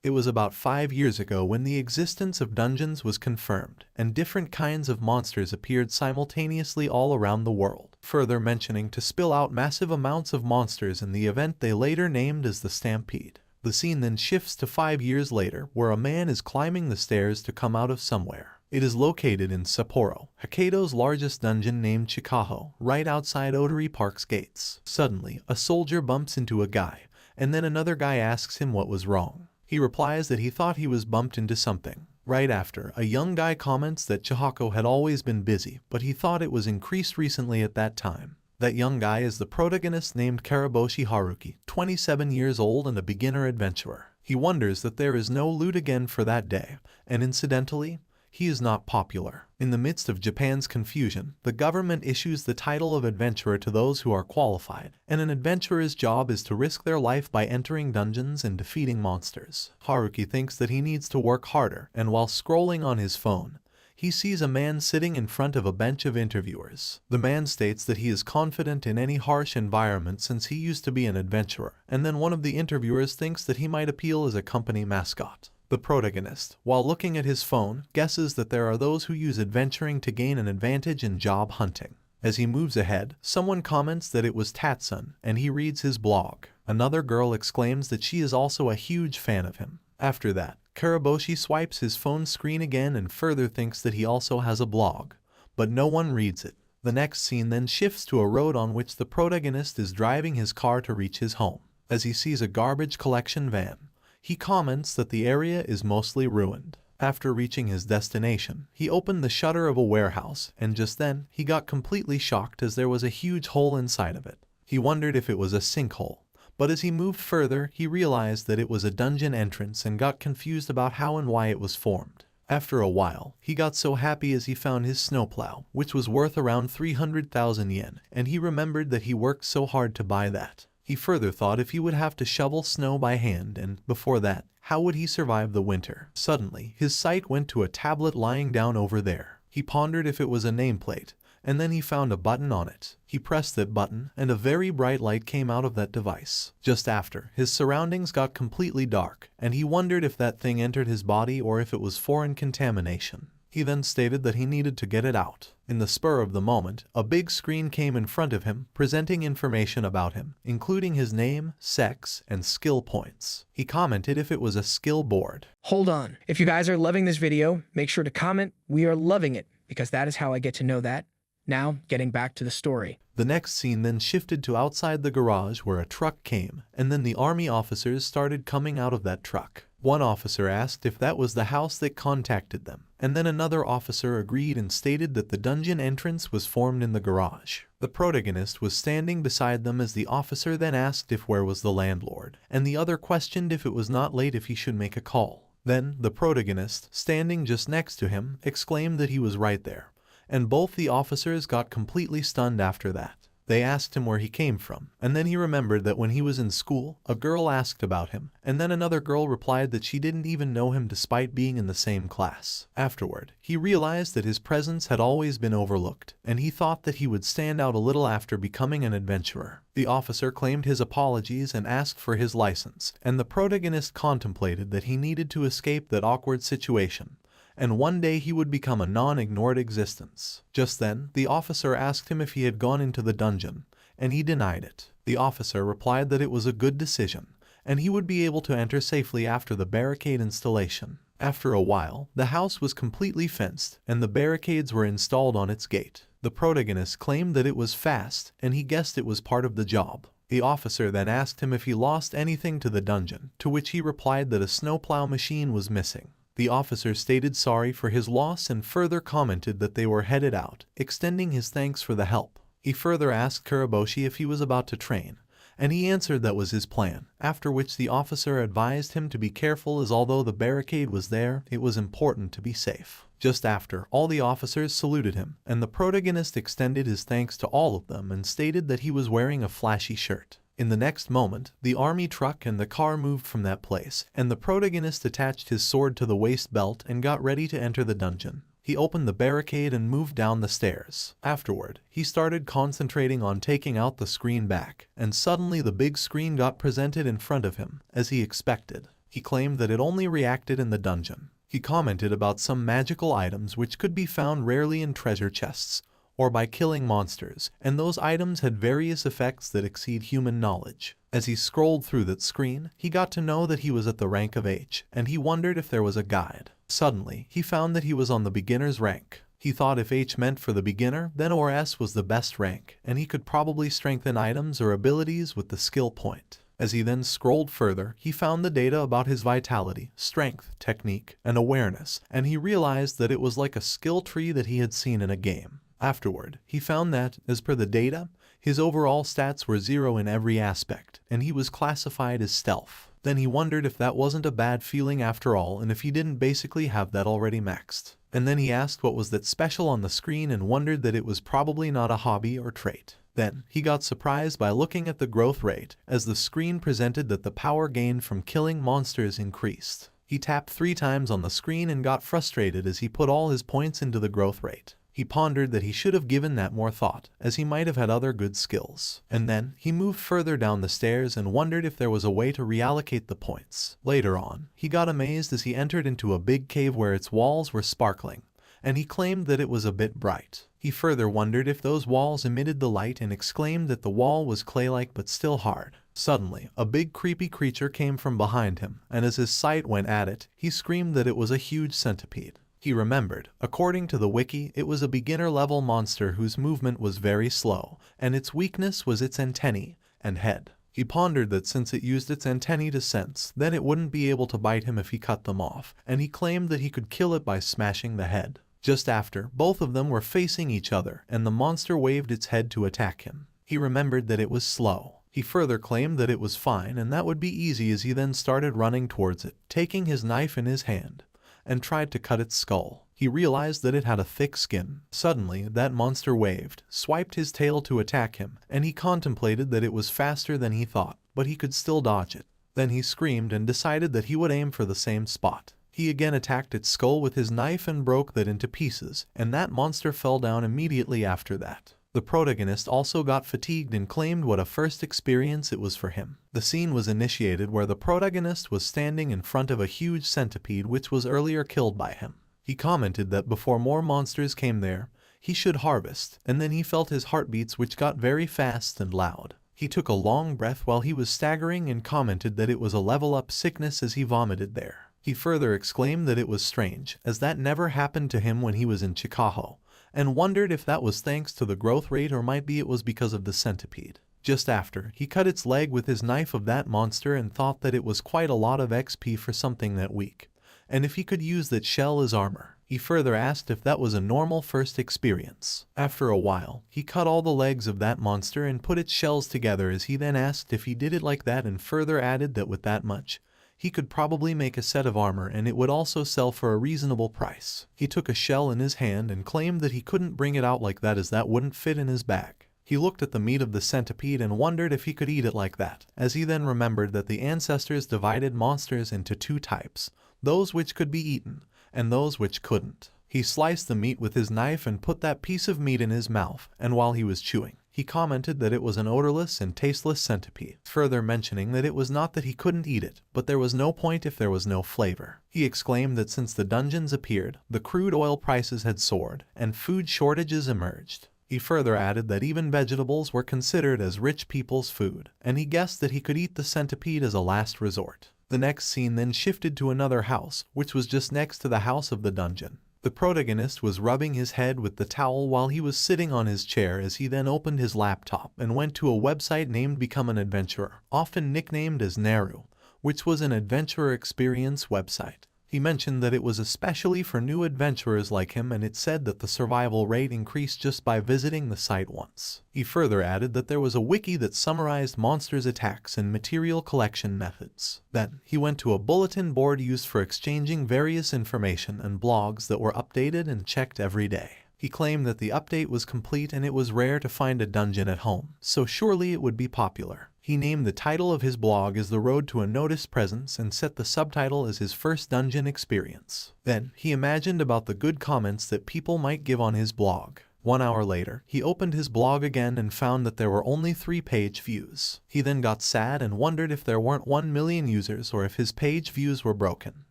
It was about 5 years ago when the existence of dungeons was confirmed, and different kinds of monsters appeared simultaneously all around the world, further mentioning to spill out massive amounts of monsters in the event they later named as the Stampede. The scene then shifts to 5 years later, where a man is climbing the stairs to come out of somewhere. It is located in Sapporo, Hokkaido's largest dungeon named Chikaho, right outside Odori Park's gates. Suddenly, a soldier bumps into a guy, and then another guy asks him what was wrong. He replies that he thought he was bumped into something. Right after, a young guy comments that Chihako had always been busy, but he thought it was increased recently at that time. That young guy is the protagonist named Karaboshi Haruki, 27 years old and a beginner adventurer. He wonders that there is no loot again for that day, and incidentally, he is not popular. In the midst of Japan's confusion, the government issues the title of adventurer to those who are qualified, and an adventurer's job is to risk their life by entering dungeons and defeating monsters. Haruki thinks that he needs to work harder, and while scrolling on his phone, he sees a man sitting in front of a bench of interviewers. The man states that he is confident in any harsh environment since he used to be an adventurer, and then one of the interviewers thinks that he might appeal as a company mascot. The protagonist, while looking at his phone, guesses that there are those who use adventuring to gain an advantage in job hunting. As he moves ahead, someone comments that it was Tatsun, and he reads his blog. Another girl exclaims that she is also a huge fan of him. After that, Karaboshi swipes his phone screen again and further thinks that he also has a blog, but no one reads it. The next scene then shifts to a road on which the protagonist is driving his car to reach his home. As he sees a garbage collection van, he comments that the area is mostly ruined. After reaching his destination, he opened the shutter of a warehouse, and just then, he got completely shocked as there was a huge hole inside of it. He wondered if it was a sinkhole, but as he moved further, he realized that it was a dungeon entrance and got confused about how and why it was formed. After a while, he got so happy as he found his snowplow, which was worth around 300,000 yen, and he remembered that he worked so hard to buy that. He further thought if he would have to shovel snow by hand and, before that, how would he survive the winter? Suddenly, his sight went to a tablet lying down over there. He pondered if it was a nameplate, and then he found a button on it. He pressed that button, and a very bright light came out of that device. Just after, his surroundings got completely dark, and he wondered if that thing entered his body or if it was foreign contamination. He then stated that he needed to get it out. In the spur of the moment, a big screen came in front of him, presenting information about him, including his name, sex, and skill points. He commented if it was a skill board. Hold on. If you guys are loving this video, make sure to comment, "We are loving it," because that is how I get to know that. Now, getting back to the story. The next scene then shifted to outside the garage where a truck came, and then the army officers started coming out of that truck. One officer asked if that was the house that contacted them, and then another officer agreed and stated that the dungeon entrance was formed in the garage. The protagonist was standing beside them as the officer then asked if where was the landlord, and the other questioned if it was not late if he should make a call. Then, the protagonist, standing just next to him, exclaimed that he was right there, and both the officers got completely stunned after that. They asked him where he came from, and then he remembered that when he was in school, a girl asked about him, and then another girl replied that she didn't even know him despite being in the same class. Afterward, he realized that his presence had always been overlooked, and he thought that he would stand out a little after becoming an adventurer. The officer claimed his apologies and asked for his license, and the protagonist contemplated that he needed to escape that awkward situation, and one day he would become a non-ignored existence. Just then, the officer asked him if he had gone into the dungeon, and he denied it. The officer replied that it was a good decision, and he would be able to enter safely after the barricade installation. After a while, the house was completely fenced, and the barricades were installed on its gate. The protagonist claimed that it was fast, and he guessed it was part of the job. The officer then asked him if he lost anything to the dungeon, to which he replied that a snowplow machine was missing. The officer stated sorry for his loss and further commented that they were headed out, extending his thanks for the help. He further asked Karaboshi if he was about to train, and he answered that was his plan, after which the officer advised him to be careful as although the barricade was there, it was important to be safe. Just after, all the officers saluted him, and the protagonist extended his thanks to all of them and stated that he was wearing a flashy shirt. In the next moment, the army truck and the car moved from that place, and the protagonist attached his sword to the waist belt and got ready to enter the dungeon. He opened the barricade and moved down the stairs. Afterward, he started concentrating on taking out the screen back, and suddenly the big screen got presented in front of him, as he expected. He claimed that it only reacted in the dungeon. He commented about some magical items which could be found rarely in treasure chests, or by killing monsters, and those items had various effects that exceed human knowledge. As he scrolled through that screen, he got to know that he was at the rank of H, and he wondered if there was a guide. Suddenly, he found that he was on the beginner's rank. He thought if H meant for the beginner, then or S was the best rank, and he could probably strengthen items or abilities with the skill point. As he then scrolled further, he found the data about his vitality, strength, technique, and awareness, and he realized that it was like a skill tree that he had seen in a game. Afterward, he found that, as per the data, his overall stats were 0 in every aspect, and he was classified as stealth. Then he wondered if that wasn't a bad feeling after all, and if he didn't basically have that already maxed. And then he asked what was that special on the screen and wondered that it was probably not a hobby or trait. Then, he got surprised by looking at the growth rate, as the screen presented that the power gained from killing monsters increased. He tapped 3 times on the screen and got frustrated as he put all his points into the growth rate. He pondered that he should have given that more thought, as he might have had other good skills. And then, he moved further down the stairs and wondered if there was a way to reallocate the points. Later on, he got amazed as he entered into a big cave where its walls were sparkling, and he claimed that it was a bit bright. He further wondered if those walls emitted the light and exclaimed that the wall was clay-like but still hard. Suddenly, a big creepy creature came from behind him, and as his sight went at it, he screamed that it was a huge centipede. He remembered, according to the wiki, it was a beginner-level monster whose movement was very slow, and its weakness was its antennae and head. He pondered that since it used its antennae to sense, then it wouldn't be able to bite him if he cut them off, and he claimed that he could kill it by smashing the head. Just after, both of them were facing each other, and the monster waved its head to attack him. He remembered that it was slow. He further claimed that it was fine and that would be easy as he then started running towards it, taking his knife in his hand, and tried to cut its skull. He realized that it had a thick skin. Suddenly, that monster waved, swiped his tail to attack him, and he contemplated that it was faster than he thought, but he could still dodge it. Then he screamed and decided that he would aim for the same spot. He again attacked its skull with his knife and broke that into pieces, and that monster fell down immediately after that. The protagonist also got fatigued and claimed what a first experience it was for him. The scene was initiated where the protagonist was standing in front of a huge centipede which was earlier killed by him. He commented that before more monsters came there, he should harvest, and then he felt his heartbeats which got very fast and loud. He took a long breath while he was staggering and commented that it was a level-up sickness as he vomited there. He further exclaimed that it was strange, as that never happened to him when he was in Chicago, and wondered if that was thanks to the growth rate or might be it was because of the centipede. Just after, he cut its leg with his knife of that monster and thought that it was quite a lot of XP for something that weak, and if he could use that shell as armor. He further asked if that was a normal first experience. After a while, he cut all the legs of that monster and put its shells together as he then asked if he did it like that and further added that with that much, he could probably make a set of armor and it would also sell for a reasonable price. He took a shell in his hand and claimed that he couldn't bring it out like that as that wouldn't fit in his bag. He looked at the meat of the centipede and wondered if he could eat it like that, as he then remembered that the ancestors divided monsters into 2 types, those which could be eaten, and those which couldn't. He sliced the meat with his knife and put that piece of meat in his mouth, and while he was chewing, he commented that it was an odorless and tasteless centipede, further mentioning that it was not that he couldn't eat it, but there was no point if there was no flavor. He exclaimed that since the dungeons appeared, the crude oil prices had soared, and food shortages emerged. He further added that even vegetables were considered as rich people's food, and he guessed that he could eat the centipede as a last resort. The next scene then shifted to another house, which was just next to the house of the dungeon. The protagonist was rubbing his head with the towel while he was sitting on his chair as he then opened his laptop and went to a website named Become an Adventurer, often nicknamed as Naru, which was an adventurer experience website. He mentioned that it was especially for new adventurers like him and it said that the survival rate increased just by visiting the site once. He further added that there was a wiki that summarized monsters' attacks and material collection methods. Then, he went to a bulletin board used for exchanging various information and blogs that were updated and checked every day. He claimed that the update was complete and it was rare to find a dungeon at home, so surely it would be popular. He named the title of his blog as The Road to a Noticed Presence and set the subtitle as his first dungeon experience. Then, he imagined about the good comments that people might give on his blog. 1 hour later, he opened his blog again and found that there were only 3-page views. He then got sad and wondered if there weren't 1 million users or if his page views were broken.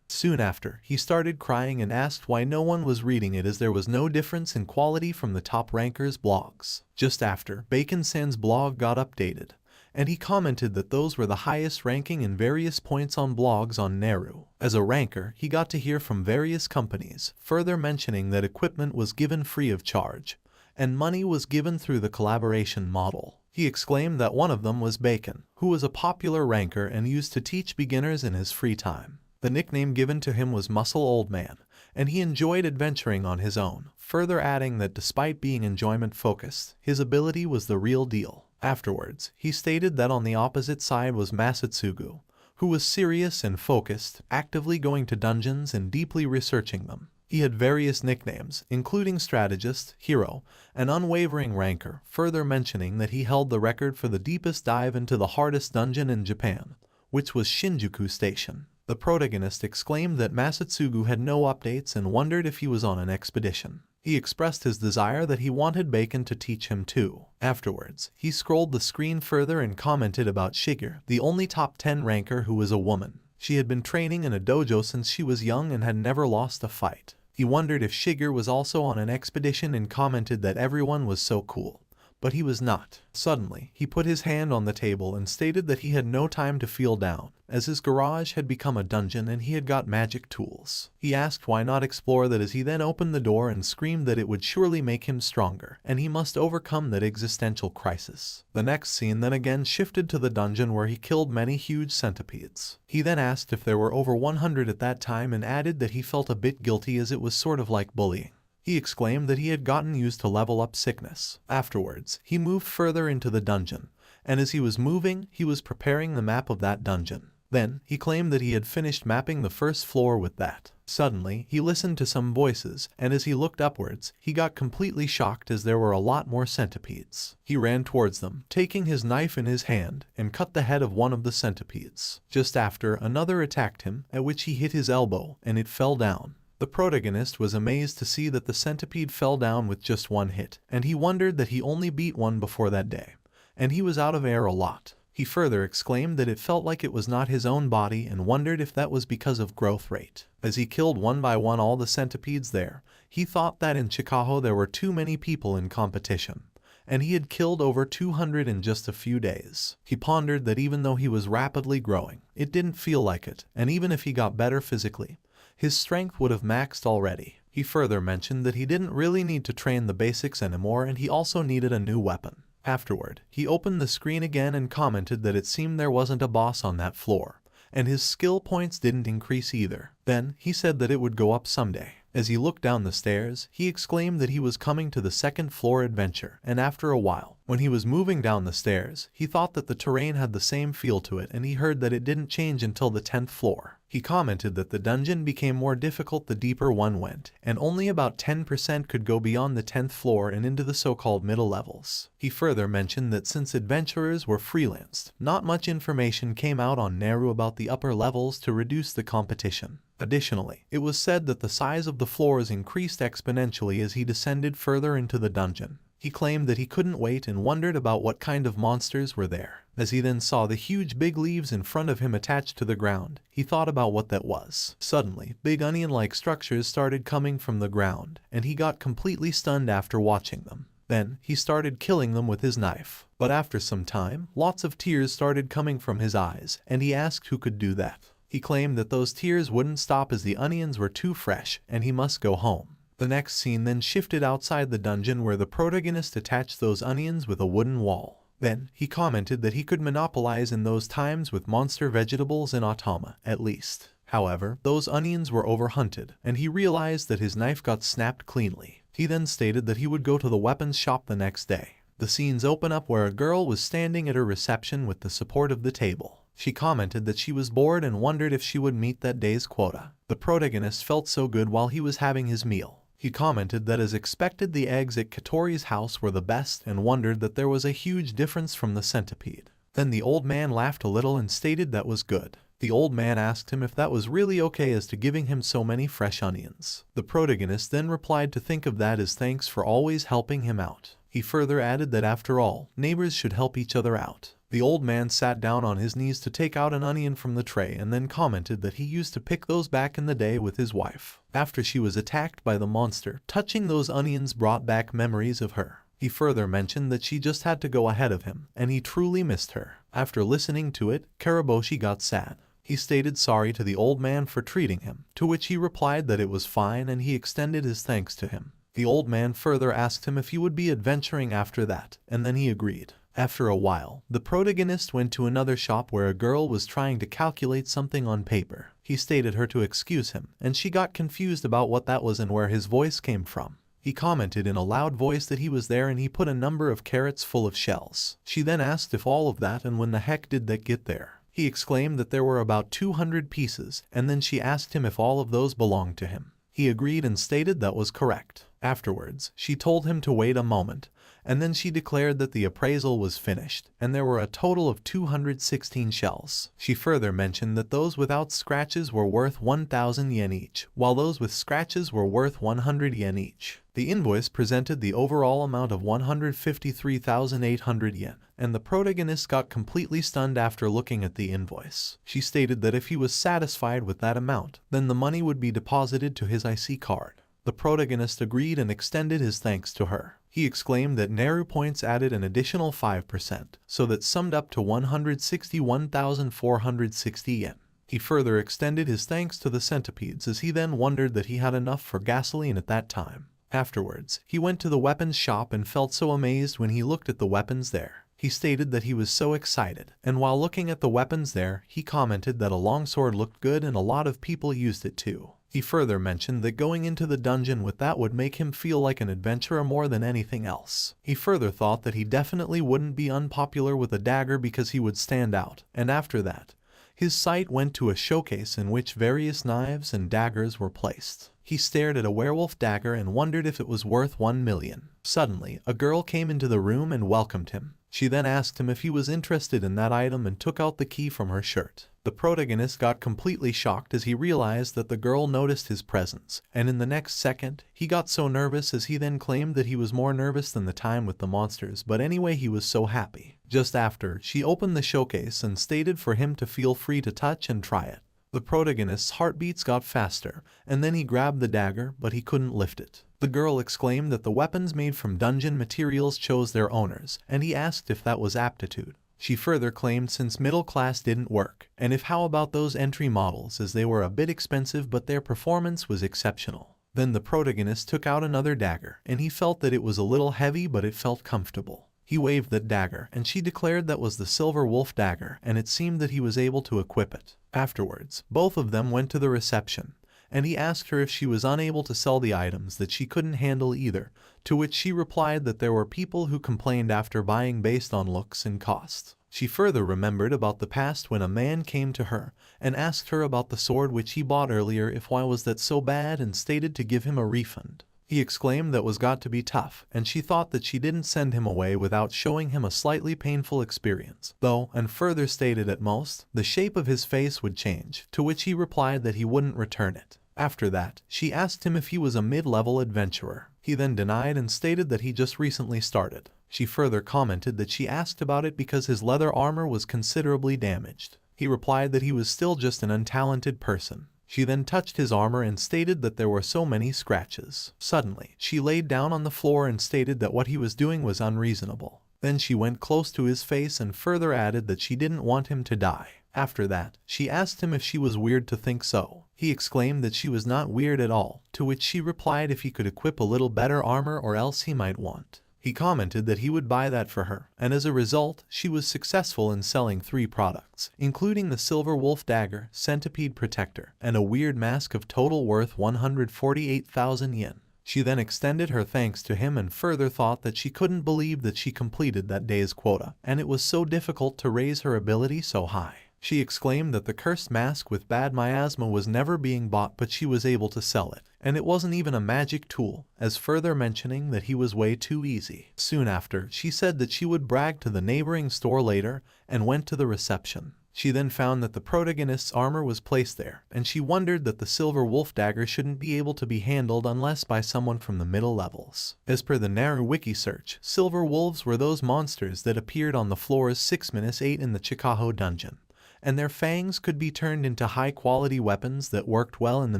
Soon after, he started crying and asked why no one was reading it as there was no difference in quality from the top rankers' blogs. Just after, Bacon-san's blog got updated, and he commented that those were the highest ranking in various points on blogs on Naru. As a ranker, he got to hear from various companies, further mentioning that equipment was given free of charge, and money was given through the collaboration model. He exclaimed that one of them was Bacon, who was a popular ranker and used to teach beginners in his free time. The nickname given to him was Muscle Old Man, and he enjoyed adventuring on his own, further adding that despite being enjoyment-focused, his ability was the real deal. Afterwards, he stated that on the opposite side was Masatsugu, who was serious and focused, actively going to dungeons and deeply researching them. He had various nicknames, including Strategist, Hero, and Unwavering Ranker, further mentioning that he held the record for the deepest dive into the hardest dungeon in Japan, which was Shinjuku Station. The protagonist exclaimed that Masatsugu had no updates and wondered if he was on an expedition. He expressed his desire that he wanted Bacon to teach him too. Afterwards, he scrolled the screen further and commented about Shiger, the only top 10 ranker who was a woman. She had been training in a dojo since she was young and had never lost a fight. He wondered if Shiger was also on an expedition and commented that everyone was so cool. But he was not. Suddenly, he put his hand on the table and stated that he had no time to feel down, as his garage had become a dungeon and he had got magic tools. He asked why not explore that as he then opened the door and screamed that it would surely make him stronger, and he must overcome that existential crisis. The next scene then again shifted to the dungeon where he killed many huge centipedes. He then asked if there were over 100 at that time and added that he felt a bit guilty as it was sort of like bullying. He exclaimed that he had gotten used to level up sickness. Afterwards, he moved further into the dungeon, and as he was moving, he was preparing the map of that dungeon. Then, he claimed that he had finished mapping the first floor with that. Suddenly, he listened to some voices, and as he looked upwards, he got completely shocked as there were a lot more centipedes. He ran towards them, taking his knife in his hand, and cut the head of one of the centipedes. Just after, another attacked him, at which he hit his elbow, and it fell down. The protagonist was amazed to see that the centipede fell down with just one hit, and he wondered that he only beat one before that day, and he was out of air a lot. He further exclaimed that it felt like it was not his own body and wondered if that was because of growth rate. As he killed one by one all the centipedes there, he thought that in Chicago there were too many people in competition, and he had killed over 200 in just a few days. He pondered that even though he was rapidly growing, it didn't feel like it, and even if he got better physically, his strength would have maxed already. He further mentioned that he didn't really need to train the basics anymore and he also needed a new weapon. Afterward, he opened the screen again and commented that it seemed there wasn't a boss on that floor, and his skill points didn't increase either. Then, he said that it would go up someday. As he looked down the stairs, he exclaimed that he was coming to the second floor adventure, and after a while, when he was moving down the stairs, he thought that the terrain had the same feel to it and he heard that it didn't change until the 10th floor. He commented that the dungeon became more difficult the deeper one went, and only about 10% could go beyond the 10th floor and into the so-called middle levels. He further mentioned that since adventurers were freelanced, not much information came out on Naru about the upper levels to reduce the competition. Additionally, it was said that the size of the floors increased exponentially as he descended further into the dungeon. He claimed that he couldn't wait and wondered about what kind of monsters were there. As he then saw the huge big leaves in front of him attached to the ground, he thought about what that was. Suddenly, big onion-like structures started coming from the ground, and he got completely stunned after watching them. Then, he started killing them with his knife. But after some time, lots of tears started coming from his eyes, and he asked who could do that. He claimed that those tears wouldn't stop as the onions were too fresh, and he must go home. The next scene then shifted outside the dungeon where the protagonist attached those onions with a wooden wall. Then, he commented that he could monopolize in those times with monster vegetables and automa, at least. However, those onions were overhunted, and he realized that his knife got snapped cleanly. He then stated that he would go to the weapons shop the next day. The scenes open up where a girl was standing at her reception with the support of the table. She commented that she was bored and wondered if she would meet that day's quota. The protagonist felt so good while he was having his meal. He commented that as expected the eggs at Katori's house were the best and wondered that there was a huge difference from the centipede. Then the old man laughed a little and stated that was good. The old man asked him if that was really okay as to giving him so many fresh onions. The protagonist then replied to think of that as thanks for always helping him out. He further added that after all, neighbors should help each other out. The old man sat down on his knees to take out an onion from the tray and then commented that he used to pick those back in the day with his wife, after she was attacked by the monster. Touching those onions brought back memories of her. He further mentioned that she just had to go ahead of him, and he truly missed her. After listening to it, Karaboshi got sad. He stated sorry to the old man for treating him, to which he replied that it was fine and he extended his thanks to him. The old man further asked him if he would be adventuring after that, and then he agreed. After a while, the protagonist went to another shop where a girl was trying to calculate something on paper. He stated her to excuse him, and she got confused about what that was and where his voice came from. He commented in a loud voice that he was there and he put a number of carrots full of shells. She then asked if all of that and when the heck did that get there. He exclaimed that there were about 200 pieces, and then she asked him if all of those belonged to him. He agreed and stated that was correct. Afterwards, she told him to wait a moment, and then she declared that the appraisal was finished, and there were a total of 216 shells. She further mentioned that those without scratches were worth 1,000 yen each, while those with scratches were worth 100 yen each. The invoice presented the overall amount of 153,800 yen, and the protagonist got completely stunned after looking at the invoice. She stated that if he was satisfied with that amount, then the money would be deposited to his IC card. The protagonist agreed and extended his thanks to her. He exclaimed that Naru points added an additional 5%, so that summed up to 161,460 yen. He further extended his thanks to the centipedes as he then wondered that he had enough for gasoline at that time. Afterwards, he went to the weapons shop and felt so amazed when he looked at the weapons there. He stated that he was so excited, and while looking at the weapons there, he commented that a longsword looked good and a lot of people used it too. He further mentioned that going into the dungeon with that would make him feel like an adventurer more than anything else. He further thought that he definitely wouldn't be unpopular with a dagger because he would stand out, and after that, his sight went to a showcase in which various knives and daggers were placed. He stared at a werewolf dagger and wondered if it was worth 1 million. Suddenly, a girl came into the room and welcomed him. She then asked him if he was interested in that item and took out the key from her shirt. The protagonist got completely shocked as he realized that the girl noticed his presence, and in the next second, he got so nervous as he then claimed that he was more nervous than the time with the monsters, but anyway he was so happy. Just after, she opened the showcase and stated for him to feel free to touch and try it. The protagonist's heartbeats got faster, and then he grabbed the dagger, but he couldn't lift it. The girl exclaimed that the weapons made from dungeon materials chose their owners, and he asked if that was aptitude. She further claimed since middle class didn't work, and if how about those entry models as they were a bit expensive but their performance was exceptional. Then the protagonist took out another dagger, and he felt that it was a little heavy but it felt comfortable. He waved that dagger, and she declared that was the silver wolf dagger, and it seemed that he was able to equip it. Afterwards, both of them went to the reception, and he asked her if she was unable to sell the items that she couldn't handle either, to which she replied that there were people who complained after buying based on looks and costs. She further remembered about the past when a man came to her and asked her about the sword which he bought earlier if why was that so bad and stated to give him a refund. He exclaimed that was got to be tough, and she thought that she didn't send him away without showing him a slightly painful experience, though, and further stated at most, the shape of his face would change, to which he replied that he wouldn't return it. After that, she asked him if he was a mid-level adventurer. He then denied and stated that he just recently started. She further commented that she asked about it because his leather armor was considerably damaged. He replied that he was still just an untalented person. She then touched his armor and stated that there were so many scratches. Suddenly, she laid down on the floor and stated that what he was doing was unreasonable. Then she went close to his face and further added that she didn't want him to die. After that, she asked him if she was weird to think so. He exclaimed that she was not weird at all, to which she replied if he could equip a little better armor or else he might want. He commented that he would buy that for her, and as a result, she was successful in selling 3 products, including the Silver Wolf Dagger, Centipede Protector, and a weird mask of total worth 148,000 yen. She then extended her thanks to him and further thought that she couldn't believe that she completed that day's quota, and it was so difficult to raise her ability so high. She exclaimed that the cursed mask with bad miasma was never being bought but she was able to sell it, and it wasn't even a magic tool, as further mentioning that he was way too easy. Soon after, she said that she would brag to the neighboring store later and went to the reception. She then found that the protagonist's armor was placed there, and she wondered that the silver wolf dagger shouldn't be able to be handled unless by someone from the middle levels. As per the Naru wiki search, silver wolves were those monsters that appeared on the floors 6-8 in the Chikaho dungeon, and their fangs could be turned into high-quality weapons that worked well in the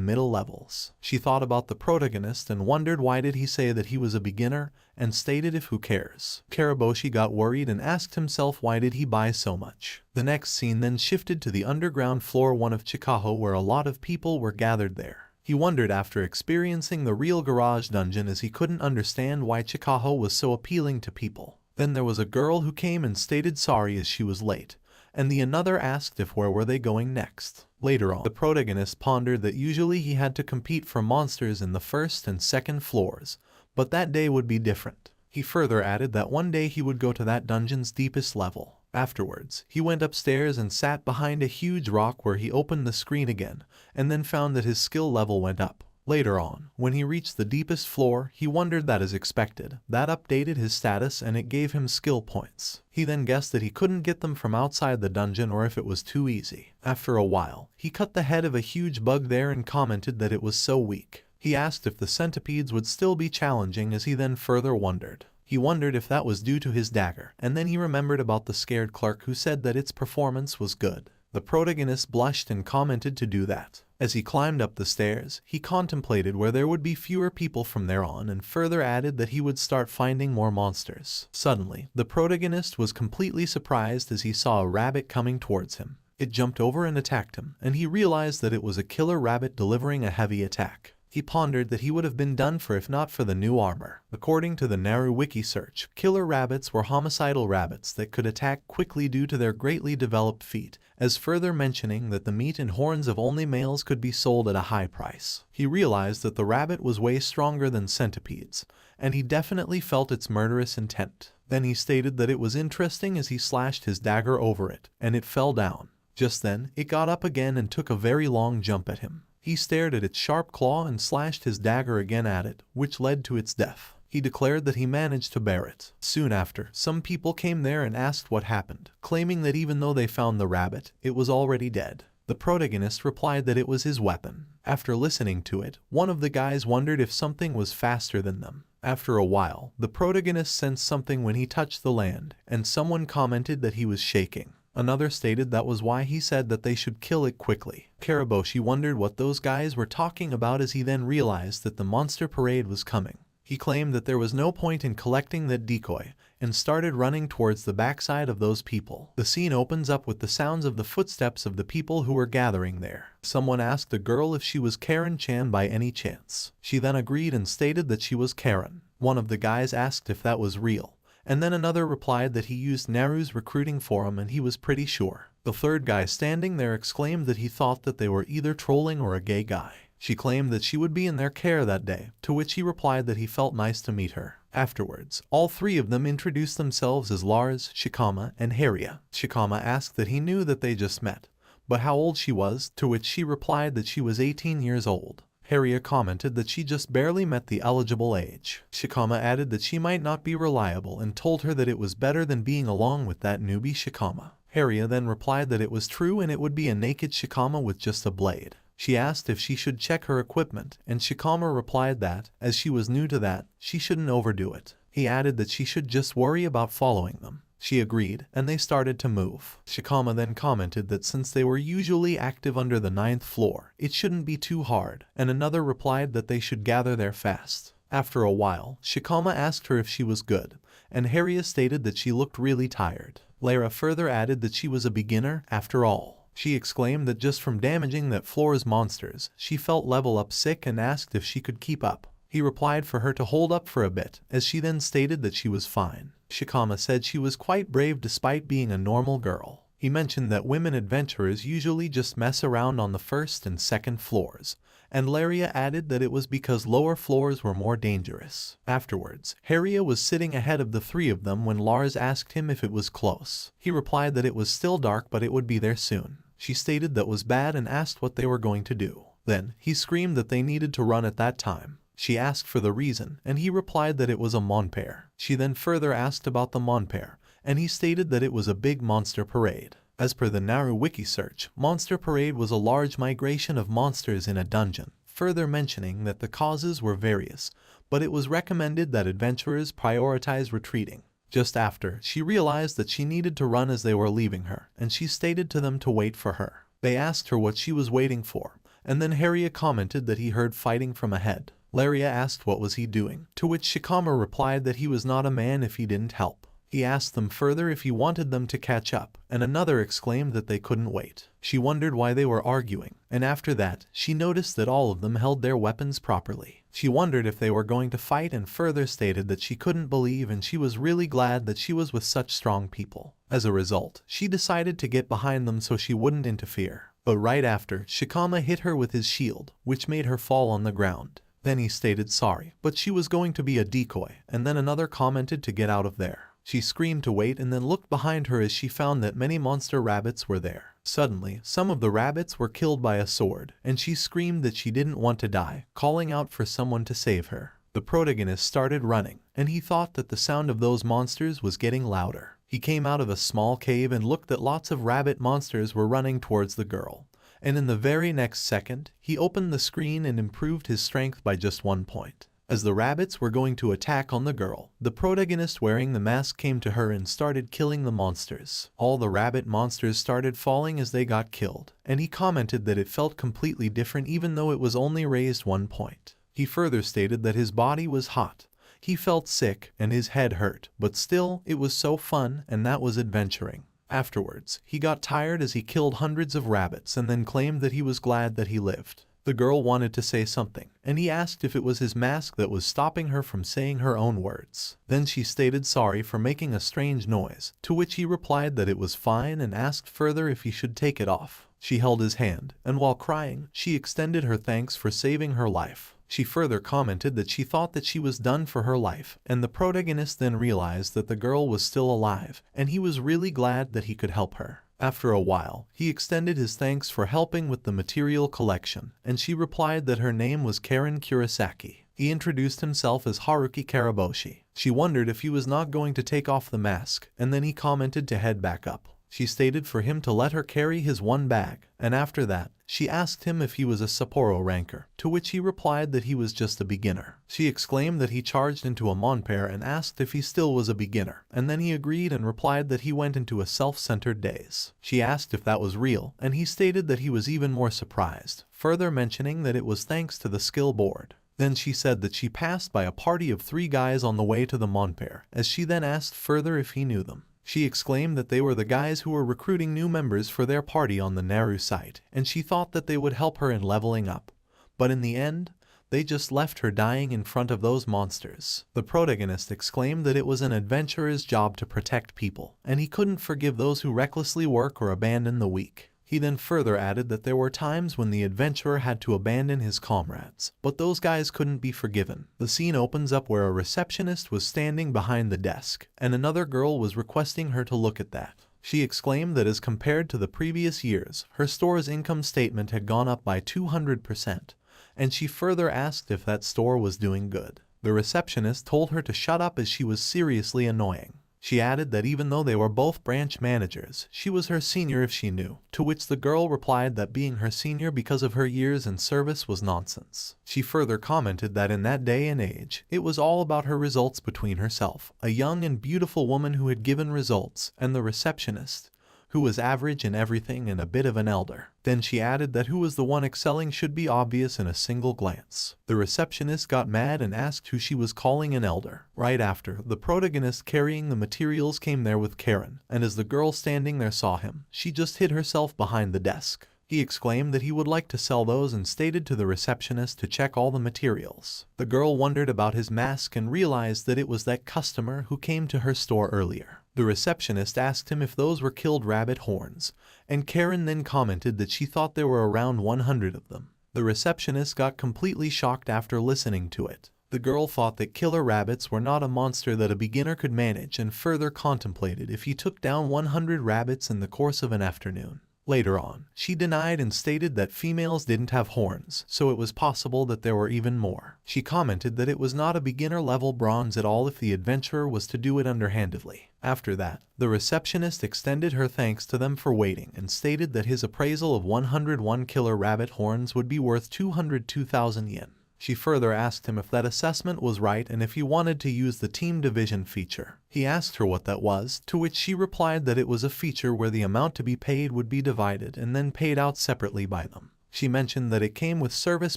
middle levels. She thought about the protagonist and wondered why did he say that he was a beginner, and stated if who cares. Karaboshi got worried and asked himself why did he buy so much. The next scene then shifted to the underground floor 1 of Chikaho where a lot of people were gathered there. He wondered after experiencing the real garage dungeon as he couldn't understand why Chikaho was so appealing to people. Then there was a girl who came and stated sorry as she was late, and the another asked if where were they going next. Later on, the protagonist pondered that usually he had to compete for monsters in the first and second floors, but that day would be different. He further added that one day he would go to that dungeon's deepest level. Afterwards, he went upstairs and sat behind a huge rock where he opened the screen again, and then found that his skill level went up. Later on, when he reached the deepest floor, he wondered that as expected, that updated his status and it gave him skill points. He then guessed that he couldn't get them from outside the dungeon or if it was too easy. After a while, he cut the head of a huge bug there and commented that it was so weak. He asked if the centipedes would still be challenging as he then further wondered. He wondered if that was due to his dagger, and then he remembered about the scared clerk who said that its performance was good. The protagonist blushed and commented to do that. As he climbed up the stairs, he contemplated where there would be fewer people from there on and further added that he would start finding more monsters. Suddenly, the protagonist was completely surprised as he saw a rabbit coming towards him. It jumped over and attacked him, and he realized that it was a killer rabbit delivering a heavy attack. He pondered that he would have been done for if not for the new armor. According to the Naru wiki search, killer rabbits were homicidal rabbits that could attack quickly due to their greatly developed feet, as further mentioning that the meat and horns of only males could be sold at a high price. He realized that the rabbit was way stronger than centipedes, and he definitely felt its murderous intent. Then he stated that it was interesting as he slashed his dagger over it, and it fell down. Just then, it got up again and took a very long jump at him. He stared at its sharp claw and slashed his dagger again at it, which led to its death. He declared that he managed to bear it. Soon after, some people came there and asked what happened, claiming that even though they found the rabbit, it was already dead. The protagonist replied that it was his weapon. After listening to it, one of the guys wondered if something was faster than them. After a while, the protagonist sensed something when he touched the land, and someone commented that he was shaking. Another stated that was why he said that they should kill it quickly. Karaboshi wondered what those guys were talking about as he then realized that the monster parade was coming. He claimed that there was no point in collecting that decoy, and started running towards the backside of those people. The scene opens up with the sounds of the footsteps of the people who were gathering there. Someone asked the girl if she was Karen-chan by any chance. She then agreed and stated that she was Karen. One of the guys asked if that was real, and then another replied that he used Naru's recruiting forum and he was pretty sure. The third guy standing there exclaimed that he thought that they were either trolling or a gay guy. She claimed that she would be in their care that day, to which he replied that he felt nice to meet her. Afterwards, all three of them introduced themselves as Lars, Shikama, and Haria. Shikama asked that he knew that they just met, but how old she was, to which she replied that she was 18 years old. Haria commented that she just barely met the eligible age. Shikama added that she might not be reliable and told her that it was better than being along with that newbie Shikama. Haria then replied that it was true and it would be a naked Shikama with just a blade. She asked if she should check her equipment, and Shikama replied that, as she was new to that, she shouldn't overdo it. He added that she should just worry about following them. She agreed, and they started to move. Shikama then commented that since they were usually active under the 9th floor, it shouldn't be too hard, and another replied that they should gather there fast. After a while, Shikama asked her if she was good, and Haria stated that she looked really tired. Lara further added that she was a beginner after all. She exclaimed that just from damaging that floor's monsters, she felt level up sick and asked if she could keep up. He replied for her to hold up for a bit, as she then stated that she was fine. Shikama said she was quite brave despite being a normal girl. He mentioned that women adventurers usually just mess around on the 1st and 2nd floors, and Laria added that it was because lower floors were more dangerous. Afterwards, Haria was sitting ahead of the three of them when Lars asked him if it was close. He replied that it was still dark but it would be there soon. She stated that was bad and asked what they were going to do. Then, he screamed that they needed to run at that time. She asked for the reason, and he replied that it was a monpair. She then further asked about the monpair, and he stated that it was a big monster parade. As per the Naru wiki search, Monster Parade was a large migration of monsters in a dungeon, further mentioning that the causes were various, but it was recommended that adventurers prioritize retreating. Just after, she realized that she needed to run as they were leaving her, and she stated to them to wait for her. They asked her what she was waiting for, and then Haria commented that he heard fighting from ahead. Laria asked what was he doing, to which Shikama replied that he was not a man if he didn't help. He asked them further if he wanted them to catch up, and another exclaimed that they couldn't wait. She wondered why they were arguing, and after that, she noticed that all of them held their weapons properly. She wondered if they were going to fight and further stated that she couldn't believe and she was really glad that she was with such strong people. As a result, she decided to get behind them so she wouldn't interfere. But right after, Shikama hit her with his shield, which made her fall on the ground. Then he stated sorry, but she was going to be a decoy, and then another commented to get out of there. She screamed to wait and then looked behind her as she found that many monster rabbits were there. Suddenly, some of the rabbits were killed by a sword, and she screamed that she didn't want to die, calling out for someone to save her. The protagonist started running, and he thought that the sound of those monsters was getting louder. He came out of a small cave and looked that lots of rabbit monsters were running towards the girl. And in the very next second, he opened the screen and improved his strength by just 1 point. As the rabbits were going to attack on the girl, the protagonist wearing the mask came to her and started killing the monsters. All the rabbit monsters started falling as they got killed, and he commented that it felt completely different even though it was only raised 1 point. He further stated that his body was hot. He felt sick and his head hurt, but still, it was so fun and that was adventuring. Afterwards, he got tired as he killed hundreds of rabbits and then claimed that he was glad that he lived. The girl wanted to say something, and he asked if it was his mask that was stopping her from saying her own words. Then she stated sorry for making a strange noise, to which he replied that it was fine and asked further if he should take it off. She held his hand, and while crying, she extended her thanks for saving her life. She further commented that she thought that she was done for her life, and the protagonist then realized that the girl was still alive, and he was really glad that he could help her. After a while, he extended his thanks for helping with the material collection, and she replied that her name was Karen Kurosaki. He introduced himself as Haruki Karaboshi. She wondered if he was not going to take off the mask, and then he commented to head back up. She stated for him to let her carry his one bag, and after that, she asked him if he was a Sapporo ranker, to which he replied that he was just a beginner. She exclaimed that he charged into a monpair and asked if he still was a beginner, and then he agreed and replied that he went into a self-centered daze. She asked if that was real, and he stated that he was even more surprised, further mentioning that it was thanks to the skill board. Then she said that she passed by a party of 3 guys on the way to the monpair, as she then asked further if he knew them. She exclaimed that they were the guys who were recruiting new members for their party on the Naru site, and she thought that they would help her in leveling up. But in the end, they just left her dying in front of those monsters. The protagonist exclaimed that it was an adventurer's job to protect people, and he couldn't forgive those who recklessly work or abandon the weak. He then further added that there were times when the adventurer had to abandon his comrades, but those guys couldn't be forgiven. The scene opens up where a receptionist was standing behind the desk, and another girl was requesting her to look at that. She exclaimed that as compared to the previous years, her store's income statement had gone up by 200%, and she further asked if that store was doing good. The receptionist told her to shut up as she was seriously annoying. She added that even though they were both branch managers, she was her senior if she knew, to which the girl replied that being her senior because of her years in service was nonsense. She further commented that in that day and age, it was all about her results between herself, a young and beautiful woman who had given results, and the receptionist, who was average in everything and a bit of an elder. Then she added that who was the one excelling should be obvious in a single glance. The receptionist got mad and asked who she was calling an elder. Right after, the protagonist carrying the materials came there with Karen, and as the girl standing there saw him, she just hid herself behind the desk. He exclaimed that he would like to sell those and stated to the receptionist to check all the materials. The girl wondered about his mask and realized that it was that customer who came to her store earlier. The receptionist asked him if those were killed rabbit horns, and Karen then commented that she thought there were around 100 of them. The receptionist got completely shocked after listening to it. The girl thought that killer rabbits were not a monster that a beginner could manage and further contemplated if he took down 100 rabbits in the course of an afternoon. Later on, she denied and stated that females didn't have horns, so it was possible that there were even more. She commented that it was not a beginner-level bronze at all if the adventurer was to do it underhandedly. After that, the receptionist extended her thanks to them for waiting and stated that his appraisal of 101 killer rabbit horns would be worth 202,000 yen. She further asked him if that assessment was right and if he wanted to use the team division feature. He asked her what that was, to which she replied that it was a feature where the amount to be paid would be divided and then paid out separately by them. She mentioned that it came with service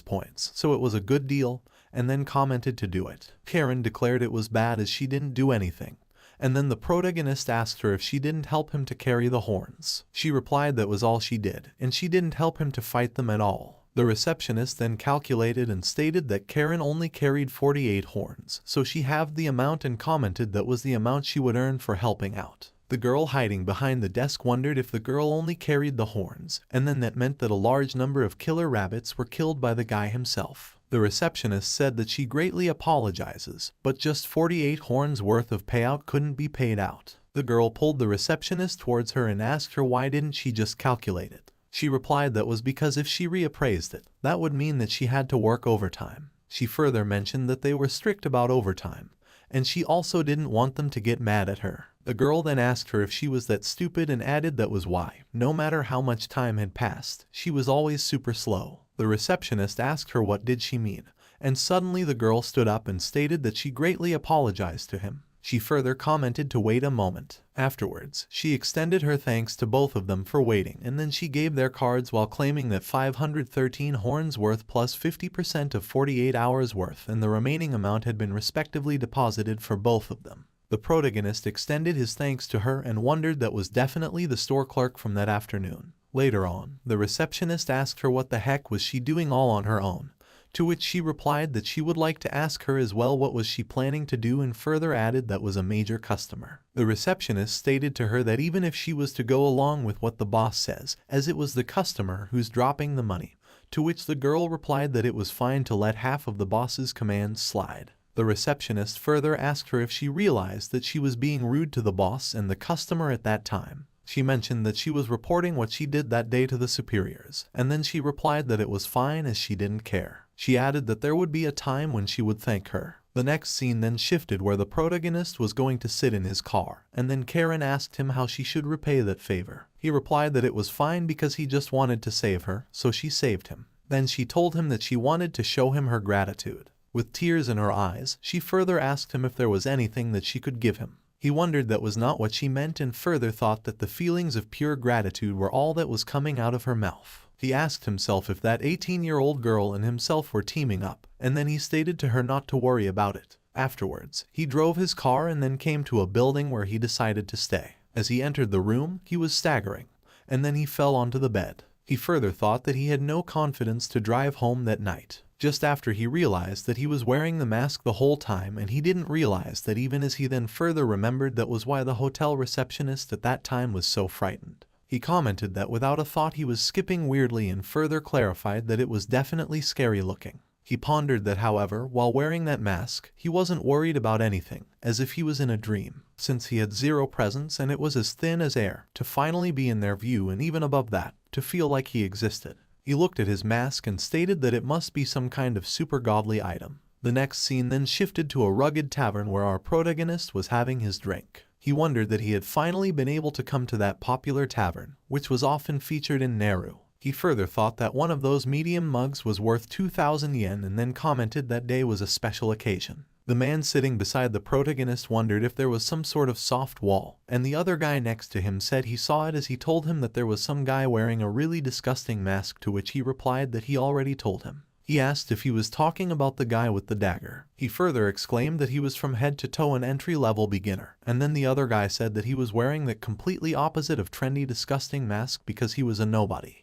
points, so it was a good deal, and then commented to do it. Karen declared it was bad as she didn't do anything. And then the protagonist asked her if she didn't help him to carry the horns. She replied that was all she did, and she didn't help him to fight them at all. The receptionist then calculated and stated that Karen only carried 48 horns, so she halved the amount and commented that was the amount she would earn for helping out. The girl hiding behind the desk wondered if the girl only carried the horns, and then that meant that a large number of killer rabbits were killed by the guy himself. The receptionist said that she greatly apologizes, but just 48 horns worth of payout couldn't be paid out. The girl pulled the receptionist towards her and asked her why didn't she just calculate it. She replied that was because if she reappraised it, that would mean that she had to work overtime. She further mentioned that they were strict about overtime, and she also didn't want them to get mad at her. The girl then asked her if she was that stupid and added that was why, no matter how much time had passed, she was always super slow. The receptionist asked her what did she mean, and suddenly the girl stood up and stated that she greatly apologized to him. She further commented to wait a moment. Afterwards, she extended her thanks to both of them for waiting, and then she gave their cards while claiming that 513 horns worth plus 50% of 48 hours worth and the remaining amount had been respectively deposited for both of them. The protagonist extended his thanks to her and wondered that was definitely the store clerk from that afternoon. Later on, the receptionist asked her what the heck was she doing all on her own, to which she replied that she would like to ask her as well what was she planning to do and further added that was a major customer. The receptionist stated to her that even if she was to go along with what the boss says, as it was the customer who's dropping the money, to which the girl replied that it was fine to let half of the boss's commands slide. The receptionist further asked her if she realized that she was being rude to the boss and the customer at that time. She mentioned that she was reporting what she did that day to the superiors, and then she replied that it was fine as she didn't care. She added that there would be a time when she would thank her. The next scene then shifted where the protagonist was going to sit in his car, and then Karen asked him how she should repay that favor. He replied that it was fine because he just wanted to save her, so she saved him. Then she told him that she wanted to show him her gratitude. With tears in her eyes, she further asked him if there was anything that she could give him. He wondered that was not what she meant and further thought that the feelings of pure gratitude were all that was coming out of her mouth. He asked himself if that 18-year-old girl and himself were teaming up, and then he stated to her not to worry about it. Afterwards, he drove his car and then came to a building where he decided to stay. As he entered the room, he was staggering, and then he fell onto the bed. He further thought that he had no confidence to drive home that night. Just after he realized that he was wearing the mask the whole time and he didn't realize that even as he then further remembered that was why the hotel receptionist at that time was so frightened. He commented that without a thought he was skipping weirdly and further clarified that it was definitely scary looking. He pondered that however, while wearing that mask, he wasn't worried about anything, as if he was in a dream, since he had zero presence and it was as thin as air, to finally be in their view and even above that, to feel like he existed. He looked at his mask and stated that it must be some kind of super godly item. The next scene then shifted to a rugged tavern where our protagonist was having his drink. He wondered that he had finally been able to come to that popular tavern, which was often featured in Naru. He further thought that one of those medium mugs was worth 2,000 yen and then commented that day was a special occasion. The man sitting beside the protagonist wondered if there was some sort of soft wall, and the other guy next to him said he saw it as he told him that there was some guy wearing a really disgusting mask, to which he replied that he already told him. He asked if he was talking about the guy with the dagger. He further exclaimed that he was from head to toe an entry-level beginner, and then the other guy said that he was wearing the completely opposite of trendy disgusting mask because he was a nobody.